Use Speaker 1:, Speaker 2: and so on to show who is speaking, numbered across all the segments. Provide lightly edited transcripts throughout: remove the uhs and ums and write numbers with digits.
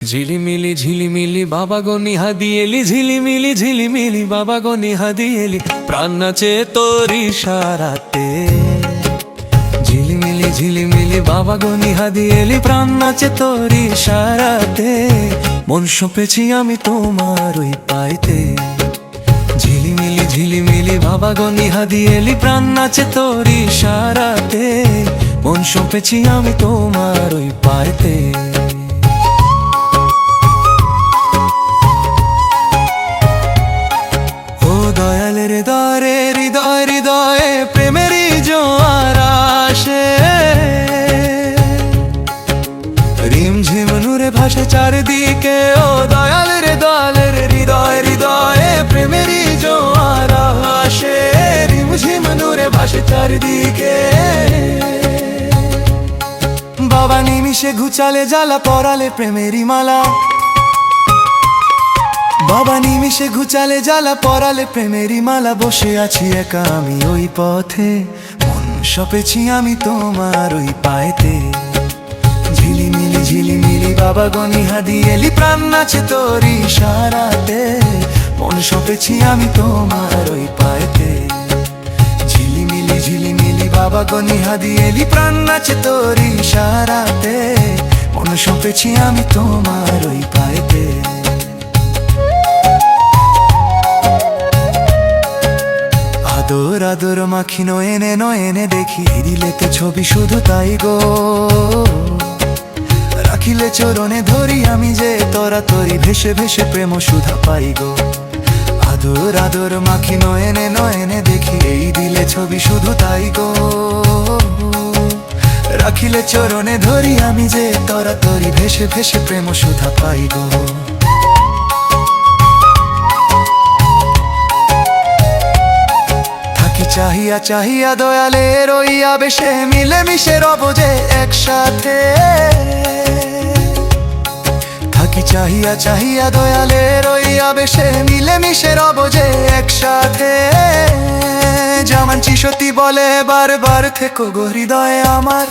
Speaker 1: ঝিলিমিলি বাবা গো নিহাদি এলি, ঝিলিমিলি বাবা গো নিহাদি এলি, প্রাণ নাচে তোর ইশারাতে। ঝিলিমিলি বাবা গো নিহাদি এলি, প্রাণ নাচে তোর ইশারাতে। মন সঁপেছি আমি তোমার ওই পাইতে। ঝিলিমিলি বাবা গো নিহাদি এলি, প্রাণ নাচে তোর ইশারাতে। মন সঁপেছি আমি তোমার ওই পাইতে। দয়ালের দরে হৃদয় হৃদয়ে প্রেমেরই জোয়ার আসে। রিমঝিম নূরে ভাসে চারদিকে, ও দয়ালের দয়ালের হৃদয় হৃদয়ে প্রেমেরই জোয়ার আসে। রিমঝিম নূরে ভাসে চারদিকে। বাবা নিমিষে ঘুচালে জ্বালা, পরালে প্রেমেরই মালা। বাবা নিমিষে ঘুচালে জ্বালা, পরালে প্রেমেরই মালা। বসে আছি একা আমি ওই পথে, মন সপেছি আমি তোমার ওই পায়েতে। ঝিলিমিলি বাবা গো নিহাদি এলি, প্রাণ নাচে তোর ইশারাতে। মন সপেছি আমি তোমার ওই পায়েতে। ঝিলিমিলি বাবা গো নিহাদি এলি, প্রাণ নাচে তোর ইশারাতে। মন সপেছি আমি তোমার ওই পায়েতে। আদর মাখি নয়নে দেখি, দিলেতে ছবি শুধু তাই গো। রাখিলে চরণে ধরি আমি যে তোরা তরি, ভেসে ভেসে প্রেম সুধা পাই গো। আদর মাখি নয়নে দেখি, এই দিলে ছবি শুধু তাই গো। রাখিলে চরণে ধরি আমি যে তোরা তরি, ভেসে ভেসে প্রেম সুধা পাই গো। চাহিয়া দয়ালের ওই আবেশে, মিলে মিশে রব যে একসাথে। থাকি চাহিয়া দয়ালের ওই আবেশে, মিলে মিশে রব যে একসাথে। জামানচি সত্যি বলে বারবার থেকো গো হৃদয়ে আমার।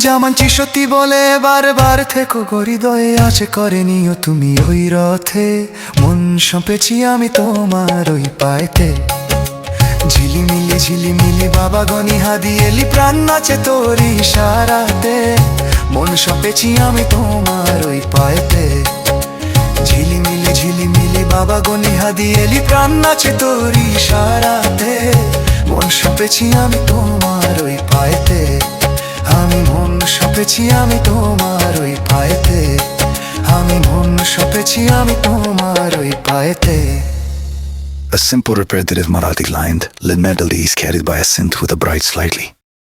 Speaker 1: জামানচি সত্যি বলে বারবার থেকো গো হৃদয়ে। আছে করে নিও তুমি ওই রথে, মন সঁপেছি আমি তোমার ওই পায়েতে। ঝিলিমিলি বাবা গো নিহাদি এলি, প্রাণ নাচে তোর ইশারাতে। মন সপেছি আমি তোমার ওই পায়েতে। ঝিলিমিলি বাবা গো নিহাদি এলি, প্রাণ নাচে তোর ইশারাতে। মন সপেছি আমি তোমার ওই পায়েতে। আমি মন সপেছি আমি তোমার ওই পায়েতে। আমি মন সপেছি আমি তোমার ওই পায়েতে।
Speaker 2: A simple repetitive Marathi line, lead melody is carried by a synth with a bright slightly.